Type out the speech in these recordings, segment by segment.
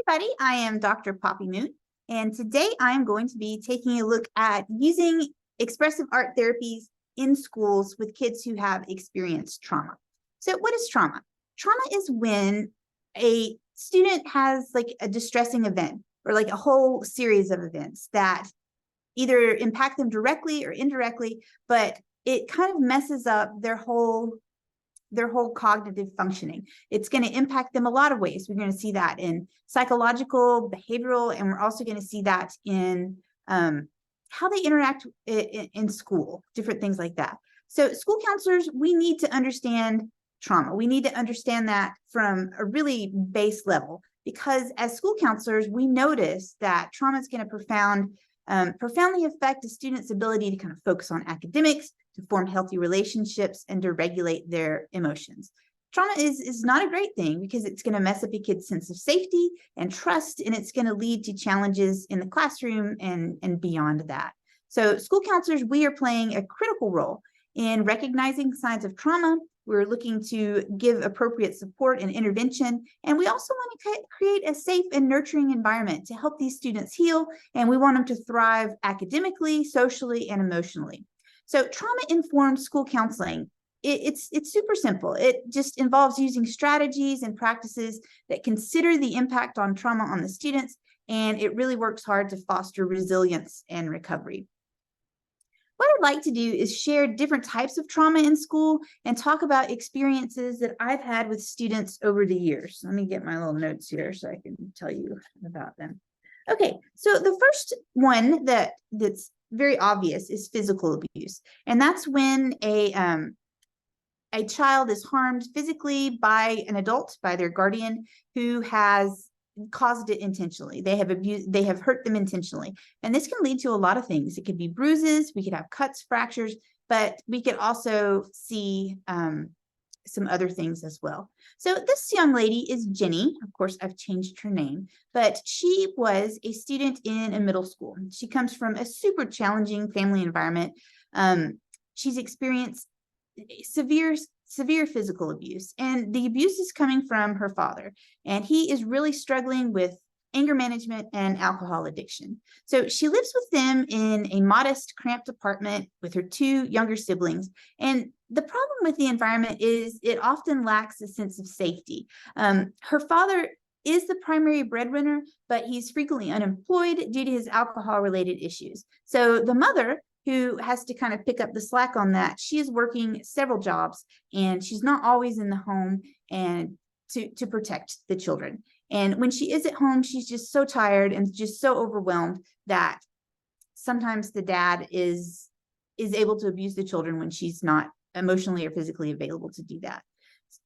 Everybody, I am Dr. Poppy Moon, and today I am going to be taking a look at using expressive art therapies in schools with kids who have experienced trauma. So what is trauma? Trauma is when a student has like a distressing event or like a whole series of events that either impact them directly or indirectly, but it kind of messes up their whole cognitive functioning. It's going to impact them a lot of ways. We're going to see that in psychological, behavioral, and we're also going to see that in how they interact in school, different things like that. So school counselors, we need to understand trauma. We need to understand that from a really base level, because as school counselors, we notice that trauma is going to profoundly affect a student's ability to kind of focus on academics, to form healthy relationships, and to regulate their emotions. Trauma is not a great thing because it's going to mess up a kid's sense of safety and trust, and it's going to lead to challenges in the classroom and beyond that. So school counselors, we are playing a critical role in recognizing signs of trauma. We're looking to give appropriate support and intervention, and we also want to create a safe and nurturing environment to help these students heal, and we want them to thrive academically, socially, and emotionally. So trauma-informed school counseling, it's super simple. It just involves using strategies and practices that consider the impact on trauma on the students, and it really works hard to foster resilience and recovery. What I'd like to do is share different types of trauma in school and talk about experiences that I've had with students over the years. Let me get my little notes here so I can tell you about them. Okay, so the first one that's very obvious is physical abuse. And that's when a child is harmed physically by an adult, by their guardian, who has caused it intentionally. They have hurt them intentionally. And this can lead to a lot of things. It could be bruises, we could have cuts, fractures, but we could also see some other things as well. So this young lady is Jenny. Of course, I've changed her name, but she was a student in a middle school. She comes from a super challenging family environment. She's experienced severe physical abuse, and the abuse is coming from her father, and he is really struggling with anger management and alcohol addiction. So she lives with them in a modest, cramped apartment with her two younger siblings. And the problem with the environment is it often lacks a sense of safety. Her father is the primary breadwinner, but he's frequently unemployed due to his alcohol-related issues. So the mother, who has to kind of pick up the slack on that, she is working several jobs, and she's not always in the home and to protect the children. And when she is at home, she's just so tired and just so overwhelmed that sometimes the dad is able to abuse the children when she's not emotionally or physically available to do that.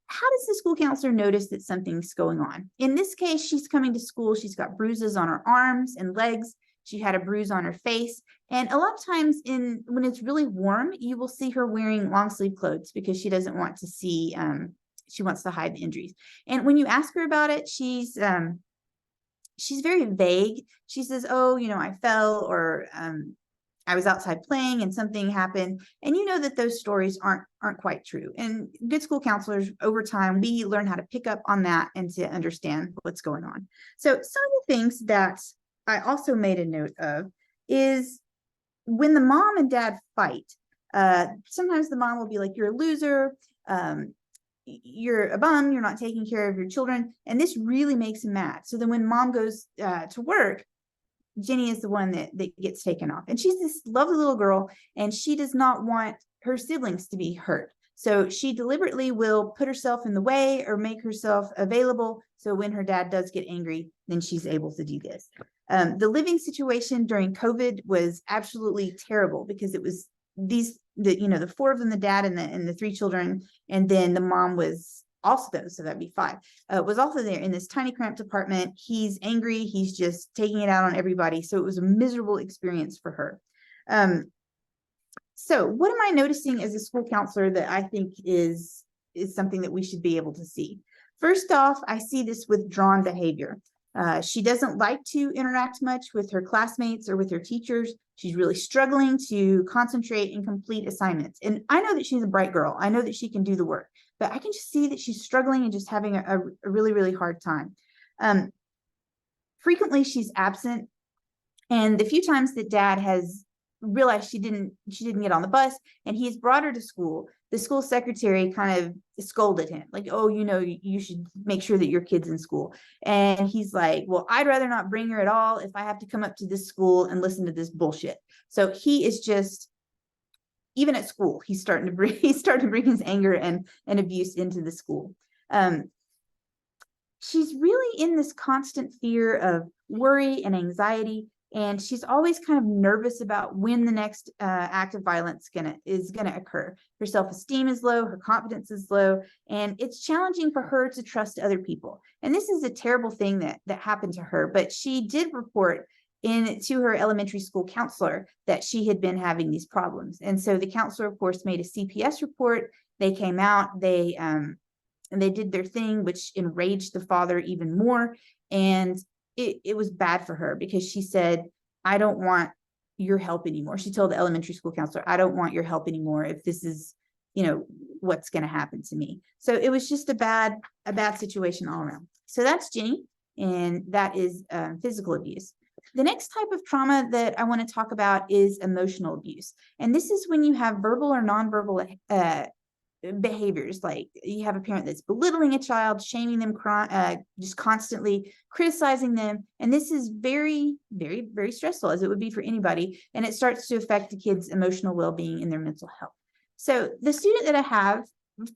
How does the school counselor notice that something's going on? In this case, she's coming to school. She's got bruises on her arms and legs. She had a bruise on her face. And a lot of times when it's really warm, you will see her wearing long sleeve clothes because she doesn't want to see, she wants to hide the injuries. And when you ask her about it, she's very vague. She says, oh, I fell, or I was outside playing and something happened. And you know that those stories aren't quite true. And good school counselors, over time, we learn how to pick up on that and to understand what's going on. So some of the things that I also made a note of is when the mom and dad fight, sometimes the mom will be like, you're a loser, you're a bum, you're not taking care of your children. And this really makes him mad. So then when mom goes to work, Jenny is the one that gets taken off. And she's this lovely little girl, and she does not want her siblings to be hurt. So she deliberately will put herself in the way or make herself available. So when her dad does get angry, then she's able to do this. The living situation during COVID was absolutely terrible because it was the four of them, the dad and the three children, and then the mom was also there, so that'd be five, was also there in this tiny cramped apartment. He's angry, he's just taking it out on everybody. So it was a miserable experience for her. So what am I noticing as a school counselor that I think is something that we should be able to see? First off, I see this withdrawn behavior. She doesn't like to interact much with her classmates or with her teachers. She's really struggling to concentrate and complete assignments. And I know that she's a bright girl. I know that she can do the work, but I can just see that she's struggling and just having a really, really hard time. frequently she's absent. And the few times that dad has realized she didn't get on the bus and he's brought her to school, the school secretary kind of scolded him, like, oh, you should make sure that your kid's in school. And he's like, well, I'd rather not bring her at all if I have to come up to this school and listen to this bullshit. So he is just, even at school, he's starting to bring his anger and abuse into the school. She's really in this constant fear of worry and anxiety, and she's always kind of nervous about when the next act of violence is gonna occur. Her self-esteem is low, her confidence is low, and it's challenging for her to trust other people. And this is a terrible thing that happened to her, but she did report to her elementary school counselor that she had been having these problems. And so the counselor, of course, made a CPS report. They came out, and they did their thing, which enraged the father even more. And it was bad for her because she said, I don't want your help anymore. She told the elementary school counselor, I don't want your help anymore if this is, what's going to happen to me. So it was just a bad situation all around. So that's Jenny, and that is physical abuse. The next type of trauma that I want to talk about is emotional abuse. And this is when you have verbal or nonverbal behaviors, like you have a parent that's belittling a child, shaming them, just constantly criticizing them. And this is very, very, very stressful, as it would be for anybody. And it starts to affect the kid's emotional well-being and their mental health. So the student that I have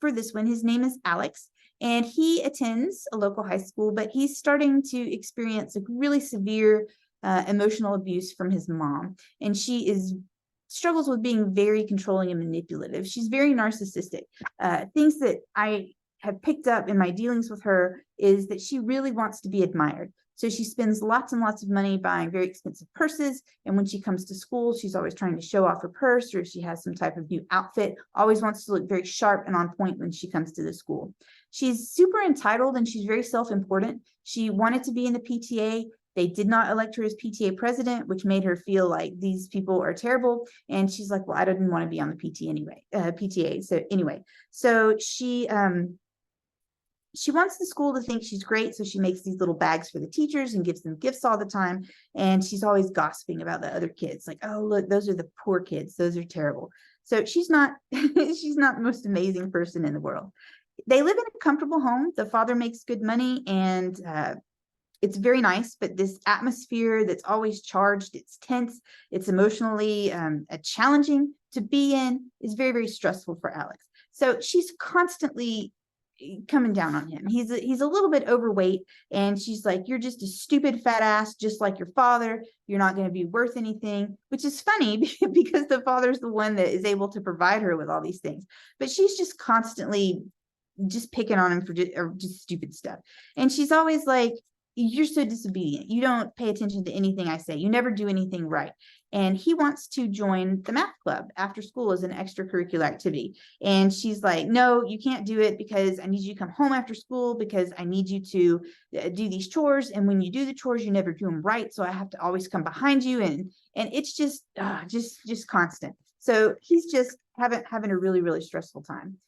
for this one, his name is Alex, and he attends a local high school, but he's starting to experience a really severe emotional abuse from his mom. And she struggles with being very controlling and manipulative. She's very narcissistic. Things that I have picked up in my dealings with her is that she really wants to be admired. So she spends lots and lots of money buying very expensive purses. And when she comes to school, she's always trying to show off her purse, or if she has some type of new outfit, always wants to look very sharp and on point when she comes to the school. She's super entitled and she's very self-important. She wanted to be in the PTA. They did not elect her as PTA president, which made her feel like these people are terrible. And she's like, well, I didn't want to be on the PTA. So anyway, so she wants the school to think she's great. So she makes these little bags for the teachers and gives them gifts all the time. And she's always gossiping about the other kids, like, oh, look, those are the poor kids. Those are terrible. So she's not the most amazing person in the world. They live in a comfortable home. The father makes good money, and it's very nice, but this atmosphere that's always charged, it's tense, it's emotionally challenging to be in, is very, very stressful for Alex. So she's constantly coming down on him. He's a little bit overweight, and she's like, you're just a stupid fat ass, just like your father. You're not going to be worth anything, which is funny because the father's the one that is able to provide her with all these things. But she's just constantly just picking on him for just stupid stuff. And she's always like, you're so disobedient. You don't pay attention to anything I say. You never do anything right. And he wants to join the math club after school as an extracurricular activity. And she's like, no, you can't do it because I need you to come home after school because I need you to do these chores. And when you do the chores, you never do them right. So I have to always come behind you. And it's just constant. So he's just having a really, really stressful time.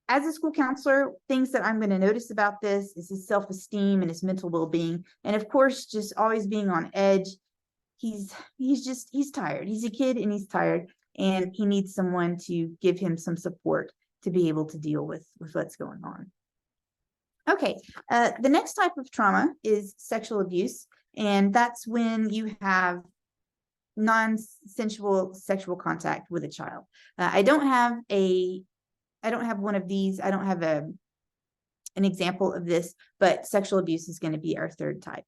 As a school counselor, things that I'm going to notice about this is his self-esteem and his mental well-being. And of course, just always being on edge. He's tired. He's a kid and he's tired, and he needs someone to give him some support to be able to deal with what's going on. Okay, the next type of trauma is sexual abuse. And that's when you have non-sensual sexual contact with a child. I don't have one of these. I don't have an example of this, but sexual abuse is going to be our third type.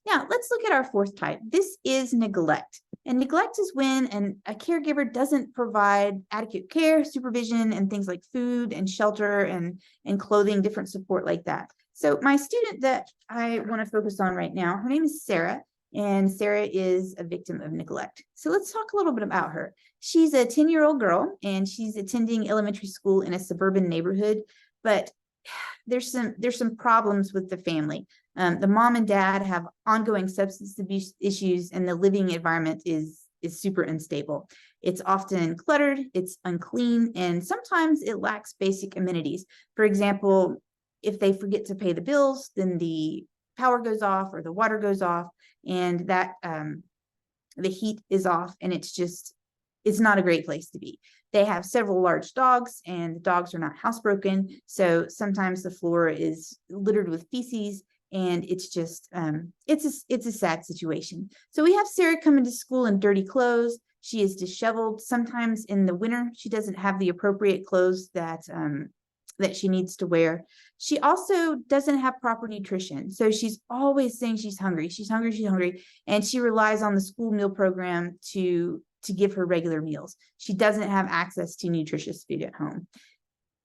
Now, let's look at our fourth type. This is neglect. And neglect is when a caregiver doesn't provide adequate care, supervision, and things like food and shelter and clothing, different support like that. So my student that I want to focus on right now, her name is Sarah. And Sarah is a victim of neglect. So let's talk a little bit about her. She's a 10-year-old girl, and she's attending elementary school in a suburban neighborhood, but there's some problems with the family. The mom and dad have ongoing substance abuse issues, and the living environment is super unstable. It's often cluttered, it's unclean, and sometimes it lacks basic amenities. For example, if they forget to pay the bills, then the power goes off or the water goes off, and that the heat is off, and it's not a great place to be. They have several large dogs, and the dogs are not housebroken, so sometimes the floor is littered with feces, and it's just it's a sad situation. So we have Sarah coming to school in dirty clothes. She is disheveled. Sometimes in the winter, she doesn't have the appropriate clothes that she needs to wear. She also doesn't have proper nutrition. So she's always saying she's hungry. She's hungry, she's hungry. And she relies on the school meal program to give her regular meals. She doesn't have access to nutritious food at home.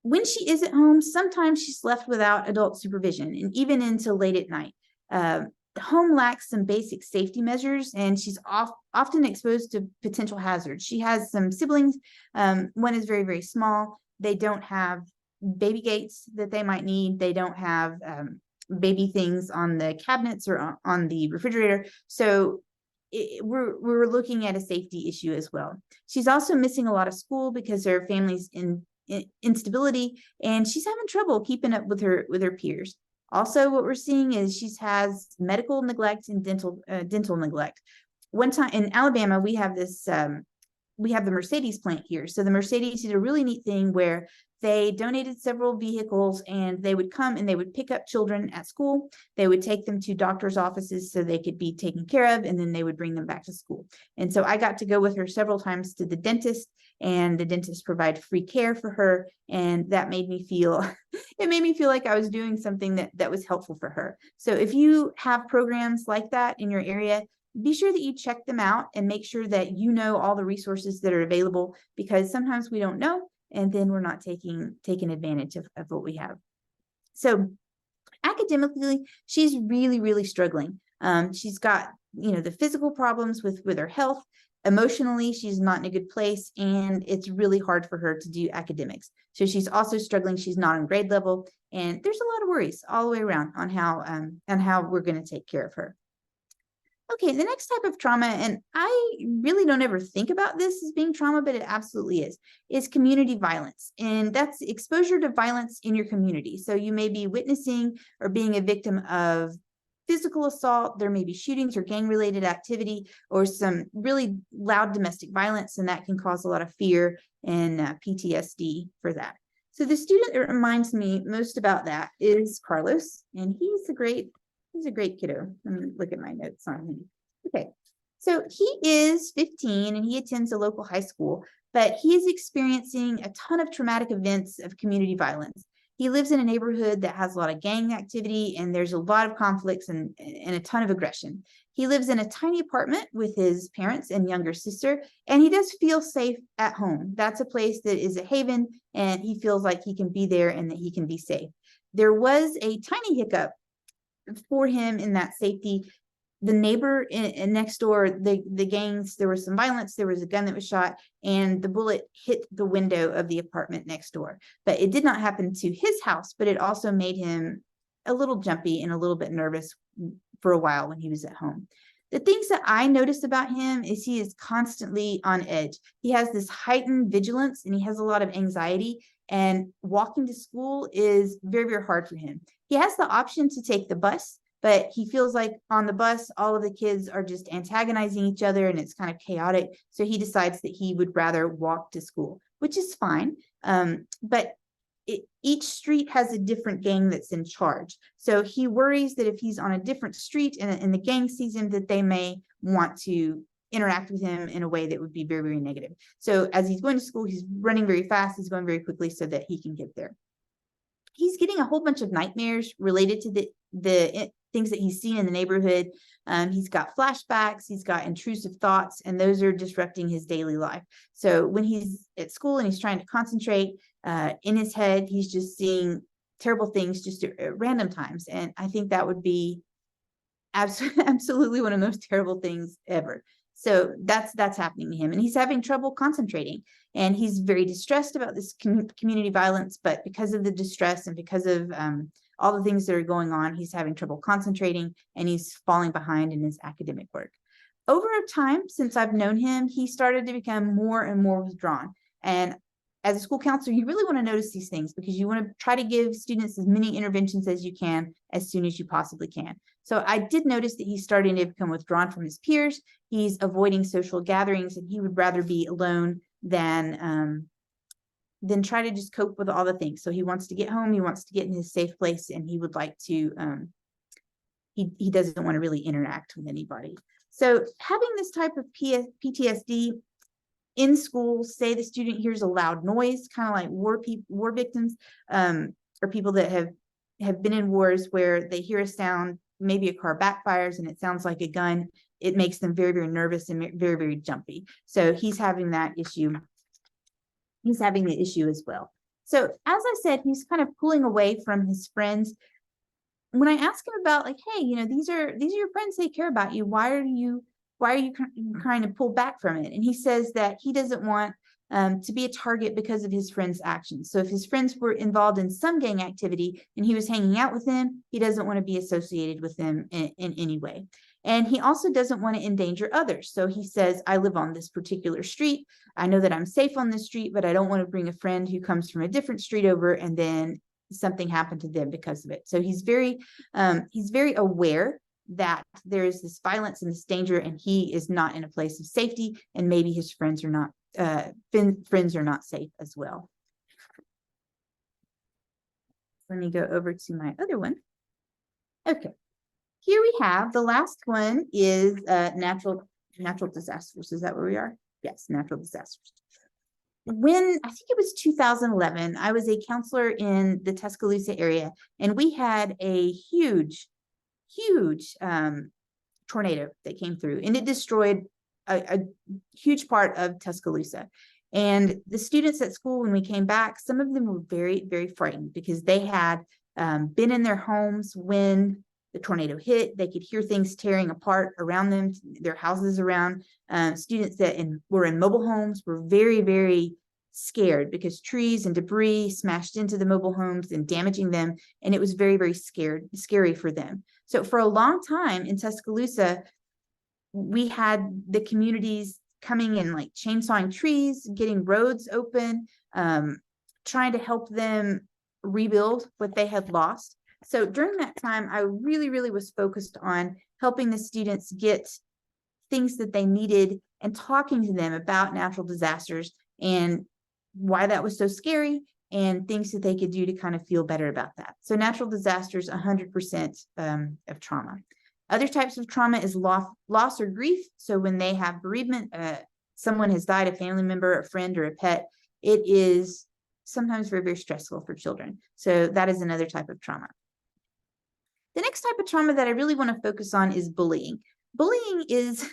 When she is at home, sometimes she's left without adult supervision, and even into late at night. The home lacks some basic safety measures, and she's often exposed to potential hazards. She has some siblings. One is very, very small. They don't have baby gates that they might need. They don't have baby things on the cabinets or on the refrigerator. So we're looking at a safety issue as well. She's also missing a lot of school because her family's in instability, and she's having trouble keeping up with her peers. Also, what we're seeing is she has medical neglect and dental neglect. One time in Alabama, we have this we have the Mercedes plant here. So the Mercedes did a really neat thing where they donated several vehicles, and they would come and they would pick up children at school. They would take them to doctors' offices so they could be taken care of, and then they would bring them back to school. And so I got to go with her several times to the dentist, and the dentist provided free care for her. And that made me feel, it made me feel like I was doing something that was helpful for her. So if you have programs like that in your area, be sure that you check them out and make sure that you know all the resources that are available, because sometimes we don't know, and then we're not taking advantage of what we have. So academically, she's really, really struggling. She's got, the physical problems with her health. Emotionally, she's not in a good place, and it's really hard for her to do academics. So she's also struggling. She's not on grade level, and there's a lot of worries all the way around on how we're going to take care of her. Okay, the next type of trauma, and I really don't ever think about this as being trauma, but it absolutely is community violence. And that's exposure to violence in your community. So you may be witnessing or being a victim of physical assault. There may be shootings or gang-related activity, or some really loud domestic violence, and that can cause a lot of fear and PTSD for that. So the student that reminds me most about that is Carlos, and he's a great kiddo. Let me look at my notes on him. Okay, so he is 15 and he attends a local high school, but he is experiencing a ton of traumatic events of community violence. He lives in a neighborhood that has a lot of gang activity, and there's a lot of conflicts and a ton of aggression. He lives in a tiny apartment with his parents and younger sister, and he does feel safe at home. That's a place that is a haven, and he feels like he can be there and that he can be safe. There was a tiny hiccup for him in that safety. The neighbor in next door, the gangs, there was some violence, there was a gun that was shot, and the bullet hit the window of the apartment next door. But it did not happen to his house, but it also made him a little jumpy and a little bit nervous for a while when he was at home. The things that I noticed about him is he is constantly on edge. He has this heightened vigilance, and he has a lot of anxiety, and walking to school is very, very hard for him. He has the option to take the bus, but he feels like on the bus, all of the kids are just antagonizing each other, and it's kind of chaotic. So he decides that he would rather walk to school, which is fine. But each street has a different gang that's in charge. So he worries that if he's on a different street and the gang sees him, that they may want to interact with him in a way that would be very, very negative. So as he's going to school, he's running very fast, he's going very quickly so that he can get there. He's getting a whole bunch of nightmares related to the things that he's seen in the neighborhood. He's got flashbacks, he's got intrusive thoughts, and those are disrupting his daily life. So when he's at school and he's trying to concentrate, in his head, he's just seeing terrible things just at random times. And I think that would be absolutely one of the most terrible things ever. So that's happening to him, and he's having trouble concentrating, and he's very distressed about this community violence. But because of the distress and because of all the things that are going on, he's having trouble concentrating, and he's falling behind in his academic work. Over time, since I've known him, he started to become more and more withdrawn. And as a school counselor, you really want to notice these things because you want to try to give students as many interventions as you can as soon as you possibly can. So I did notice that he's starting to become withdrawn from his peers. He's avoiding social gatherings, and he would rather be alone than try to just cope with all the things. So he wants to get home, he wants to get in his safe place, and he would like to, he doesn't want to really interact with anybody. So having this type of PTSD in school, say the student hears a loud noise, kind of like war victims, or people that have been in wars where they hear a sound, maybe a car backfires and it sounds like a gun, it makes them very, very nervous and very, very jumpy. So he's having that issue. He's having the issue as well. So as I said, he's kind of pulling away from his friends. When I ask him about, like, hey, these are your friends, they care about you. Why are you trying to pull back from it? And he says that he doesn't want to be a target because of his friends' actions. So if his friends were involved in some gang activity and he was hanging out with them, he doesn't want to be associated with them in any way. And he also doesn't want to endanger others. So he says, I live on this particular street. I know that I'm safe on this street, but I don't want to bring a friend who comes from a different street over and then something happened to them because of it. So he's very aware that there is this violence and this danger, and he is not in a place of safety, and maybe his friends are not safe as well. Let me go over to my other one. Okay, here we have the last one is natural disasters. Is that where we are? Yes, natural disasters. When I think it was 2011, I was a counselor in the Tuscaloosa area, and we had a huge tornado that came through, and it destroyed a huge part of Tuscaloosa. And the students at school, when we came back, some of them were very, very frightened because they had been in their homes when the tornado hit. They could hear things tearing apart around them, their houses around. Students that were in mobile homes were very, very scared because trees and debris smashed into the mobile homes and damaging them. And it was very, very scary for them. So for a long time in Tuscaloosa, we had the communities coming in, like chainsawing trees, getting roads open, trying to help them rebuild what they had lost. So during that time, I really, really was focused on helping the students get things that they needed and talking to them about natural disasters and why that was so scary and things that they could do to kind of feel better about that. So natural disasters, 100% of trauma. Other types of trauma is loss or grief. So when they have bereavement, someone has died, a family member, a friend, or a pet, it is sometimes very, very stressful for children. So that is another type of trauma. The next type of trauma that I really want to focus on is bullying. Bullying is,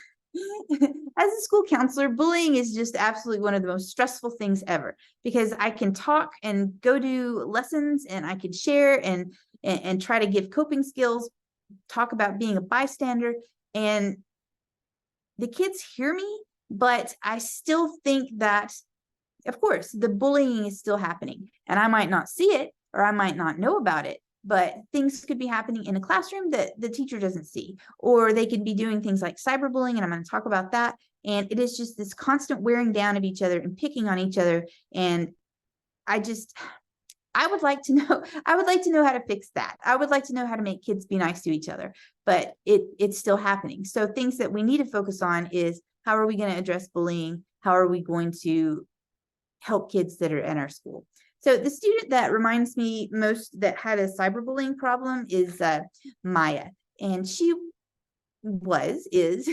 as a school counselor, bullying is just absolutely one of the most stressful things ever, because I can talk and go do lessons and I can share and try to give coping skills, talk about being a bystander, and the kids hear me, but I still think that, of course, the bullying is still happening, and I might not see it or I might not know about it, but things could be happening in a classroom that the teacher doesn't see, or they could be doing things like cyberbullying, and I'm going to talk about that. And it is just this constant wearing down of each other and picking on each other. And I would like to know how to fix that. I would like to know how to make kids be nice to each other, but it's still happening. So things that we need to focus on is, how are we going to address bullying? How are we going to help kids that are in our school? So the student that reminds me most that had a cyberbullying problem is Maya. And she is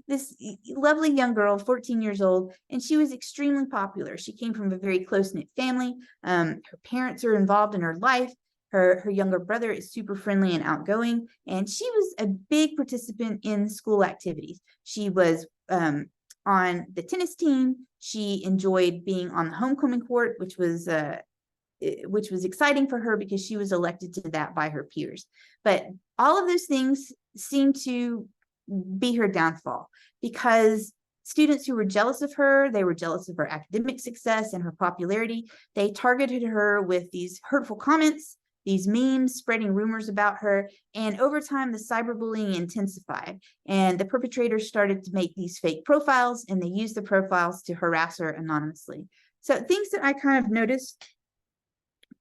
this lovely young girl, 14 years old, and she was extremely popular. She came from a very close-knit family. Her parents are involved in her life. Her younger brother is super friendly and outgoing, and she was a big participant in school activities. She was on the tennis team. She enjoyed being on the homecoming court, which was exciting for her because she was elected to that by her peers. But all of those things seemed to be her downfall, because students who were jealous of her, they were jealous of her academic success and her popularity. They targeted her with these hurtful comments, these memes, spreading rumors about her. And over time, the cyberbullying intensified, and the perpetrators started to make these fake profiles, and they used the profiles to harass her anonymously. So things that I kind of noticed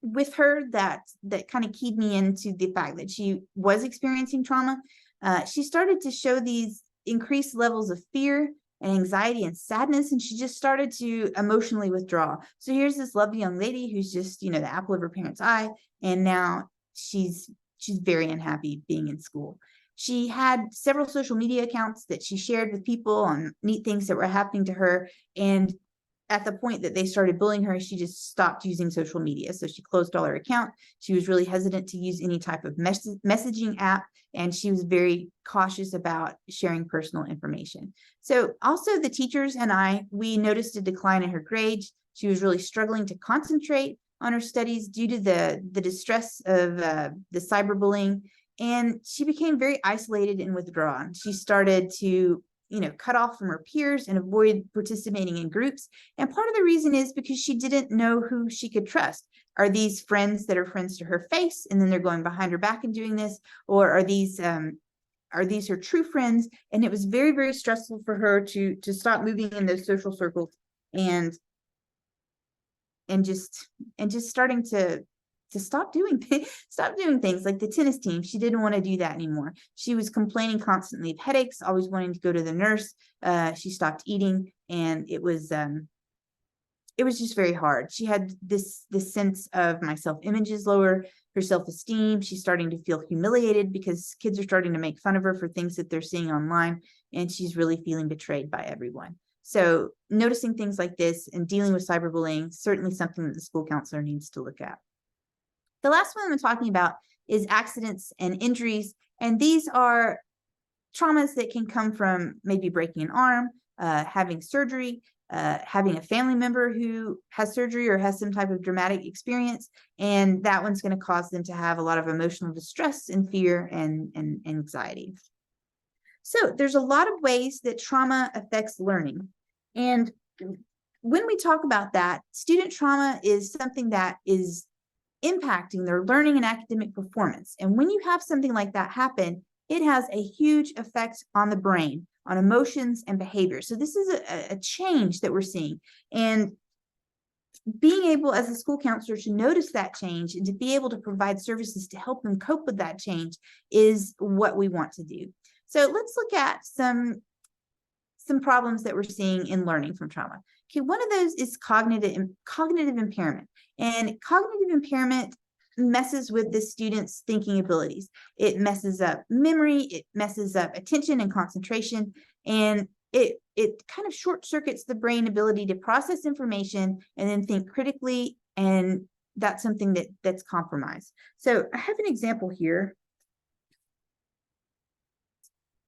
with her that kind of keyed me into the fact that she was experiencing trauma. She started to show these increased levels of fear and anxiety and sadness, and she just started to emotionally withdraw. So here's this lovely young lady who's just, the apple of her parents' eye, and now she's very unhappy being in school. She had several social media accounts that she shared with people on neat things that were happening to her, and at the point that they started bullying her, she just stopped using social media. So she closed all her account. She was really hesitant to use any type of messaging app, and she was very cautious about sharing personal information. So also the teachers and we noticed a decline in her grades. She was really struggling to concentrate on her studies due to the distress of the cyberbullying, and she became very isolated and withdrawn. She started to cut off from her peers and avoid participating in groups. And part of the reason is because she didn't know who she could trust. Are these friends that are friends to her face, and then they're going behind her back and doing this? Or are these her true friends? And it was very, very stressful for her to stop moving in those social circles and just starting to stop doing things like the tennis team. She didn't want to do that anymore. She was complaining constantly of headaches, always wanting to go to the nurse. She stopped eating, and it was just very hard. She had this sense of my self-image is lower, her self-esteem. She's starting to feel humiliated because kids are starting to make fun of her for things that they're seeing online, and she's really feeling betrayed by everyone. So noticing things like this and dealing with cyberbullying, certainly something that the school counselor needs to look at. The last one I'm talking about is accidents and injuries. And these are traumas that can come from maybe breaking an arm, having surgery, having a family member who has surgery or has some type of dramatic experience. And that one's going to cause them to have a lot of emotional distress and fear and anxiety. So there's a lot of ways that trauma affects learning. And when we talk about that, student trauma is something that is impacting their learning and academic performance. And when you have something like that happen, it has a huge effect on the brain, on emotions and behavior. So this is a change that we're seeing. And being able as a school counselor to notice that change and to be able to provide services to help them cope with that change is what we want to do. So let's look at some problems that we're seeing in learning from trauma. Okay, one of those is cognitive impairment. And cognitive impairment messes with the student's thinking abilities. It messes up memory, it messes up attention and concentration, and it kind of short circuits the brain ability to process information and then think critically, and that's something that's compromised. So I have an example here.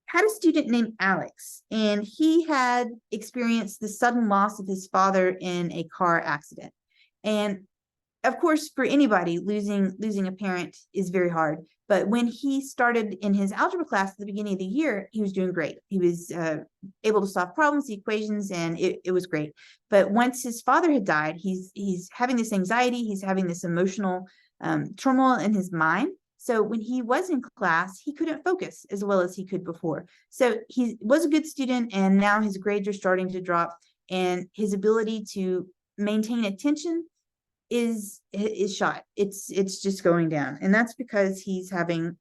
Had a student named Alex, and he had experienced the sudden loss of his father in a car accident. And of course, for anybody, losing a parent is very hard. But when he started in his algebra class at the beginning of the year, he was doing great. He was able to solve problems, the equations, and it was great. But once his father had died, he's having this anxiety, he's having this emotional turmoil in his mind. So when he was in class, he couldn't focus as well as he could before. So he was a good student, and now his grades are starting to drop, and his ability to maintain attention is shot. It's just going down, and that's because he's having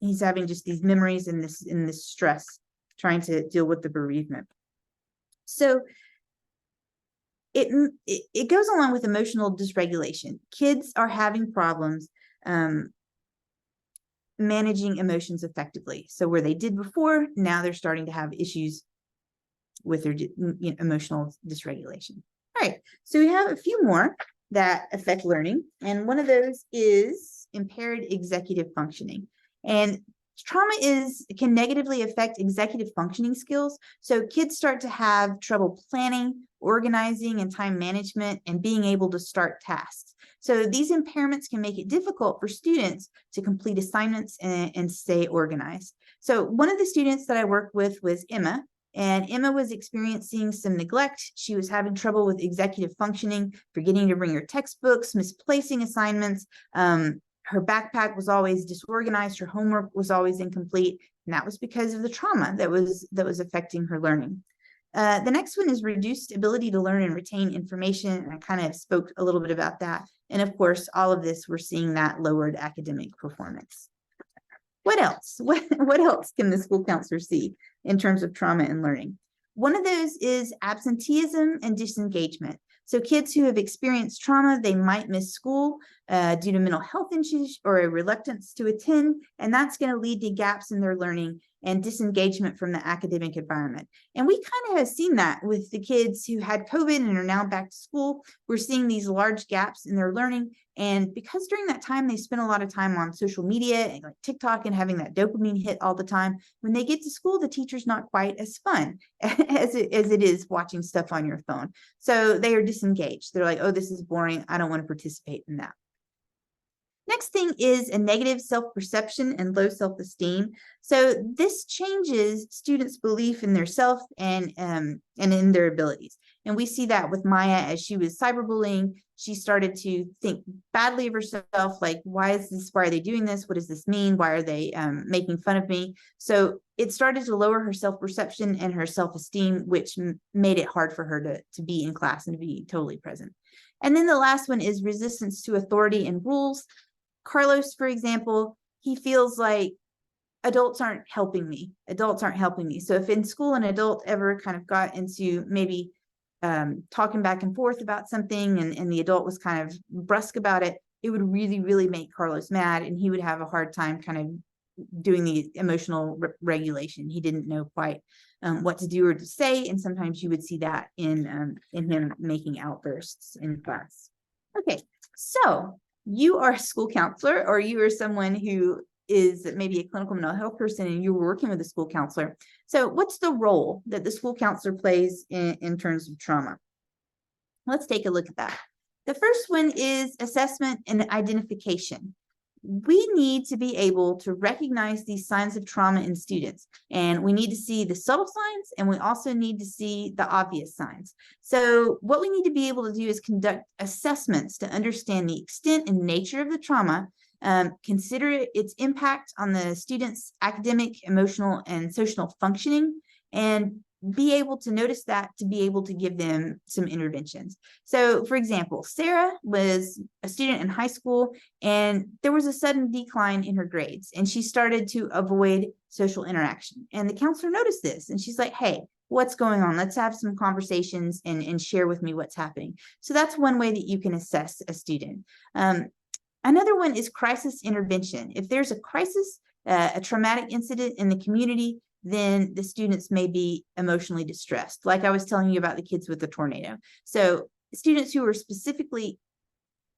just these memories and this stress trying to deal with the bereavement. So it goes along with emotional dysregulation. Kids are having problems managing emotions effectively. So where they did before, now they're starting to have issues with their emotional dysregulation. All right, so we have a few more that affect learning, and one of those is impaired executive functioning. And trauma can negatively affect executive functioning skills. So kids start to have trouble planning, organizing, and time management, and being able to start tasks. So these impairments can make it difficult for students to complete assignments and stay organized. So one of the students that I worked with was Emma, and Emma was experiencing some neglect. She was having trouble with executive functioning, forgetting to bring her textbooks, misplacing assignments. Her backpack was always disorganized. Her homework was always incomplete. And that was because of the trauma that was affecting her learning. The next one is reduced ability to learn and retain information. And I kind of spoke a little bit about that. And of course, all of this, we're seeing that lowered academic performance. What else? What else can the school counselor see in terms of trauma and learning? One of those is absenteeism and disengagement. So kids who have experienced trauma, they might miss school due to mental health issues or a reluctance to attend, and that's going to lead to gaps in their learning and disengagement from the academic environment. And we kind of have seen that with the kids who had COVID and are now back to school. We're seeing these large gaps in their learning. And because during that time, they spend a lot of time on social media and like TikTok and having that dopamine hit all the time, when they get to school, the teacher's not quite as fun as it is watching stuff on your phone. So they are disengaged. They're like, oh, this is boring. I don't want to participate in that. Next thing is a negative self-perception and low self-esteem. So this changes students' belief in their self and in their abilities. And we see that with Maya as she was cyberbullying. She started to think badly of herself, like, why are they doing this? What does this mean? Why are they making fun of me? So it started to lower her self-perception and her self-esteem, which made it hard for her to be in class and to be totally present. And then the last one is resistance to authority and rules. Carlos, for example, he feels like adults aren't helping me. Adults aren't helping me. So if in school an adult ever kind of got into maybe talking back and forth about something and the adult was kind of brusque about it, it would really, really make Carlos mad, and he would have a hard time kind of doing the emotional regulation. He didn't know quite what to do or to say, and sometimes you would see that in him making outbursts in class. Okay, so you are a school counselor, or you are someone who is maybe a clinical mental health person and you were working with a school counselor. So what's the role that the school counselor plays in terms of trauma? Let's take a look at that. The first one is assessment and identification. We need to be able to recognize these signs of trauma in students, and we need to see the subtle signs, and we also need to see the obvious signs. So what we need to be able to do is conduct assessments to understand the extent and nature of the trauma, consider its impact on the student's academic, emotional, and social functioning, and be able to notice that to be able to give them some interventions. So for example, Sarah was a student in high school and there was a sudden decline in her grades and she started to avoid social interaction. And the counselor noticed this and she's like, hey, what's going on? Let's have some conversations and share with me what's happening. So that's one way that you can assess a student. Another one is crisis intervention. If there's a crisis, a traumatic incident in the community, then the students may be emotionally distressed, like I was telling you about the kids with the tornado. So students who are specifically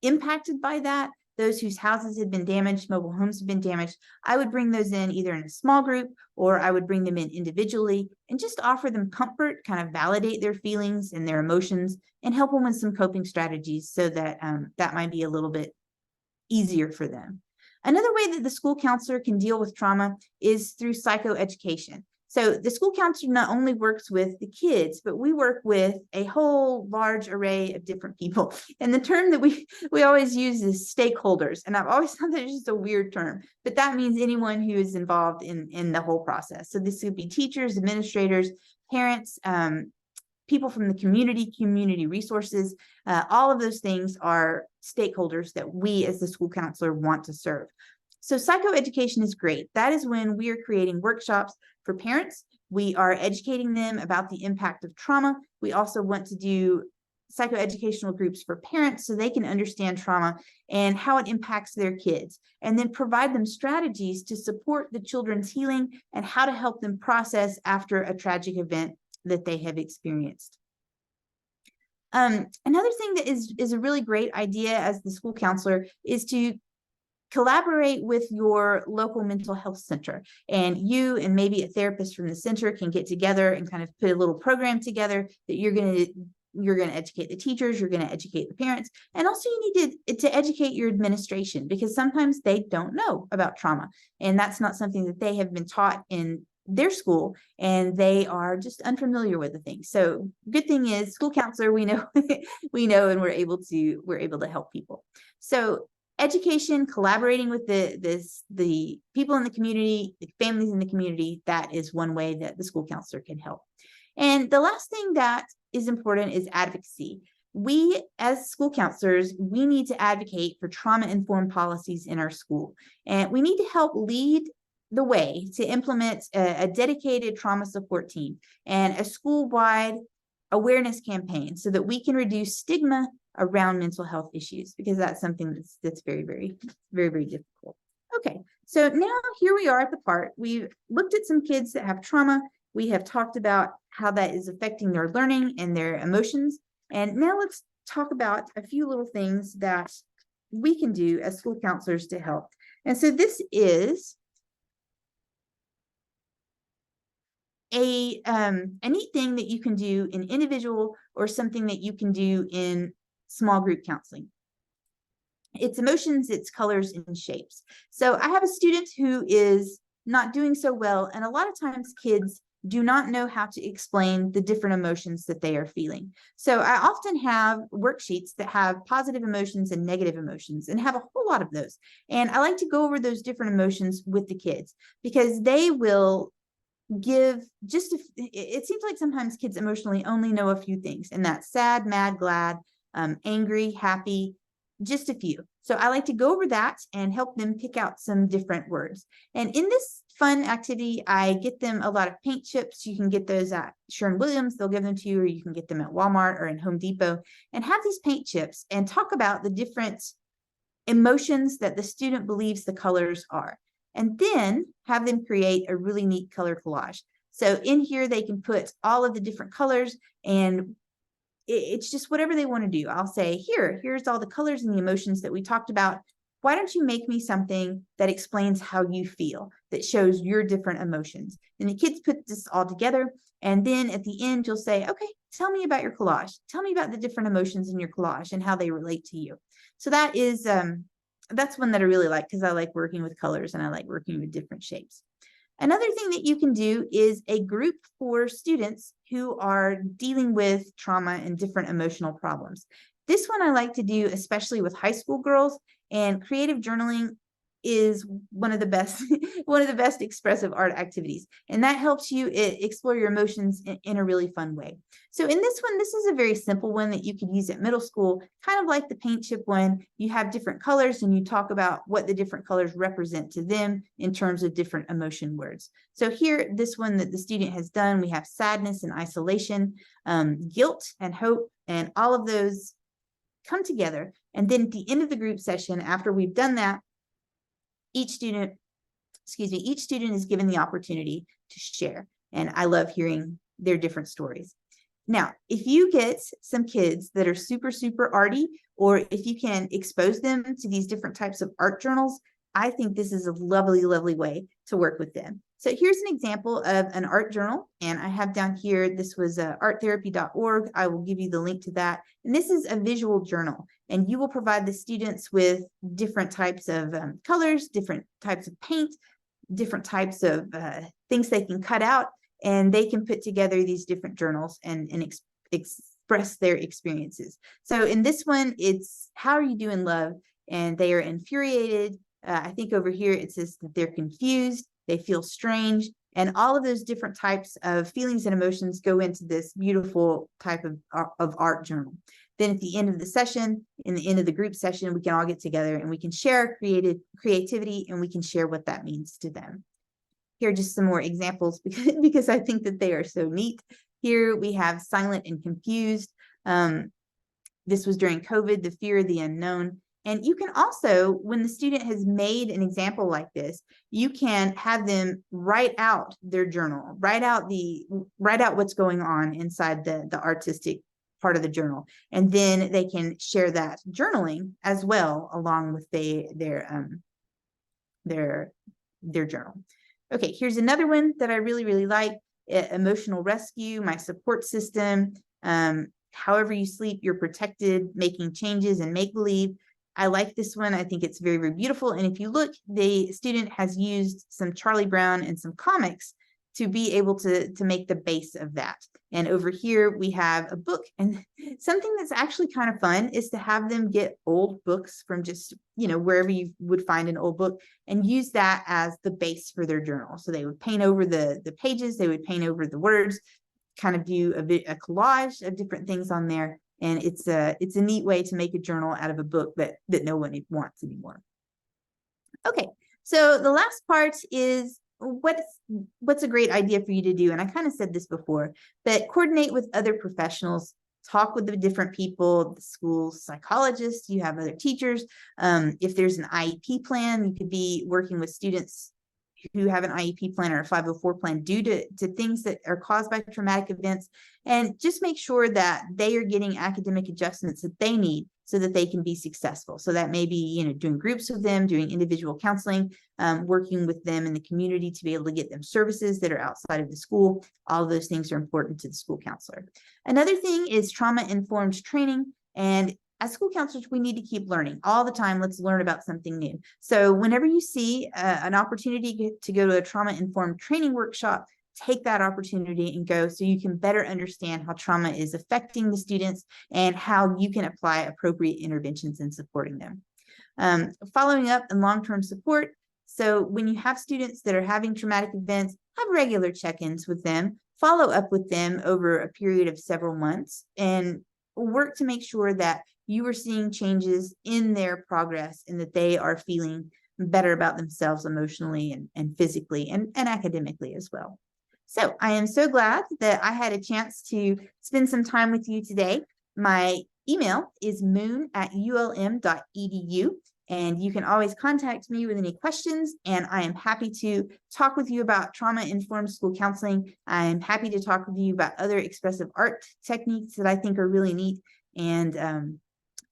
impacted by that, those whose houses had been damaged, mobile homes have been damaged, I would bring those in either in a small group or I would bring them in individually and just offer them comfort, kind of validate their feelings and their emotions and help them with some coping strategies so that that might be a little bit easier for them. Another way that the school counselor can deal with trauma is through psychoeducation. So the school counselor not only works with the kids, but we work with a whole large array of different people. And the term that we always use is stakeholders. And I've always thought that it's just a weird term, but that means anyone who is involved in the whole process. So this could be teachers, administrators, parents, people from the community resources, all of those things are stakeholders that we as the school counselor want to serve. So psychoeducation is great. That is when we are creating workshops for parents. We are educating them about the impact of trauma. We also want to do psychoeducational groups for parents so they can understand trauma and how it impacts their kids, and then provide them strategies to support the children's healing and how to help them process after a tragic event that they have experienced. Another thing that is a really great idea as the school counselor is to collaborate with your local mental health center, and you and maybe a therapist from the center can get together and kind of put a little program together that you're going to educate the teachers, you're going to educate the parents, and also you need to educate your administration, because sometimes they don't know about trauma, and that's not something that they have been taught in their school, and they are just unfamiliar with the thing. So good thing is school counselor, we know we know, and we're able to help people. So education, collaborating with the people in the community, the families in the community, that is one way that the school counselor can help. And the last thing that is important is advocacy. We, as school counselors, we need to advocate for trauma-informed policies in our school. And we need to help lead the way to implement a dedicated trauma support team and a school-wide awareness campaign so that we can reduce stigma around mental health issues, because that's something that's very, very, very, very difficult. Okay, so now here we are at the part. We've looked at some kids that have trauma. We have talked about how that is affecting their learning and their emotions. And now let's talk about a few little things that we can do as school counselors to help. And so this is a neat thing that you can do in individual or something that you can do in small group counseling. It's emotions, it's colors and shapes. So I have a student who is not doing so well, and a lot of times kids do not know how to explain the different emotions that they are feeling. So I often have worksheets that have positive emotions and negative emotions and have a whole lot of those. And I like to go over those different emotions with the kids because they will give just it seems like sometimes kids emotionally only know a few things, and that's sad, mad, glad, angry, happy, just a few. So I like to go over that and help them pick out some different words. And in this fun activity, I get them a lot of paint chips. You can get those at Sherwin-Williams, they'll give them to you, or you can get them at Walmart or in Home Depot, and have these paint chips and talk about the different emotions that the student believes the colors are, and then have them create a really neat color collage. So in here, they can put all of the different colors, and it's just whatever they want to do. I'll say, here's all the colors and the emotions that we talked about. Why don't you make me something that explains how you feel, that shows your different emotions? And the kids put this all together. And then at the end, you'll say, okay, tell me about your collage. Tell me about the different emotions in your collage and how they relate to you. So that is, that's one that I really like because I like working with colors and I like working with different shapes. Another thing that you can do is a group for students who are dealing with trauma and different emotional problems. This one I like to do, especially with high school girls, and creative journaling is one of the best, one of the best expressive art activities. And that helps you explore your emotions in a really fun way. So in this one, this is a very simple one that you could use at middle school, kind of like the paint chip one. You have different colors and you talk about what the different colors represent to them in terms of different emotion words. So here, this one that the student has done, we have sadness and isolation, guilt and hope, and all of those come together. And then at the end of the group session, after we've done that, each student is given the opportunity to share. And I love hearing their different stories. Now, if you get some kids that are super, super arty, or if you can expose them to these different types of art journals, I think this is a lovely, lovely way to work with them. So here's an example of an art journal, and I have down here, this was arttherapy.org. I will give you the link to that. And this is a visual journal, and you will provide the students with different types of colors, different types of paint, different types of things they can cut out, and they can put together these different journals and express their experiences. So in this one, it's how are you doing, love? And they are infuriated. I think over here it says that they're confused, they feel strange, and all of those different types of feelings and emotions go into this beautiful type of art journal. Then at the end of the session, in the end of the group session, we can all get together and we can share creativity, and we can share what that means to them. Here are just some more examples because I think that they are so neat. Here we have silent and confused. This was during COVID, the fear of the unknown. And you can also, when the student has made an example like this, you can have them write out their journal, write out what's going on inside the artistic part of the journal. And then they can share that journaling as well, along with their journal. Okay, here's another one that I really, really like. Emotional rescue, my support system. However you sleep, you're protected, making changes and make believe. I like this one. I think it's very, very beautiful. And if you look, the student has used some Charlie Brown and some comics to be able to make the base of that. And over here we have a book, and something that's actually kind of fun is to have them get old books from just, wherever you would find an old book, and use that as the base for their journal. So they would paint over the pages, they would paint over the words, kind of do a collage of different things on there. And it's a neat way to make a journal out of a book that no one wants anymore. Okay, so the last part is what's a great idea for you to do? And I kind of said this before, but coordinate with other professionals, talk with the different people, the school psychologists, you have other teachers. If there's an IEP plan, you could be working with students who have an IEP plan or a 504 plan due to things that are caused by traumatic events, and just make sure that they are getting academic adjustments that they need so that they can be successful. So that may be, doing groups with them, doing individual counseling, working with them in the community to be able to get them services that are outside of the school. All of those things are important to the school counselor. Another thing is trauma-informed training. And as school counselors, we need to keep learning all the time. Let's learn about something new. So whenever you see an opportunity to go to a trauma-informed training workshop, take that opportunity and go so you can better understand how trauma is affecting the students and how you can apply appropriate interventions in supporting them. Following up and long-term support. So when you have students that are having traumatic events, have regular check-ins with them, follow up with them over a period of several months, and work to make sure that you are seeing changes in their progress and that they are feeling better about themselves emotionally and physically and academically as well. So I am so glad that I had a chance to spend some time with you today. My email is moon@ulm.edu, and you can always contact me with any questions, and I am happy to talk with you about trauma-informed school counseling. I'm happy to talk with you about other expressive art techniques that I think are really neat, and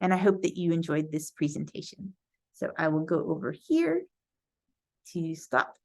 I hope that you enjoyed this presentation. So I will go over here to stop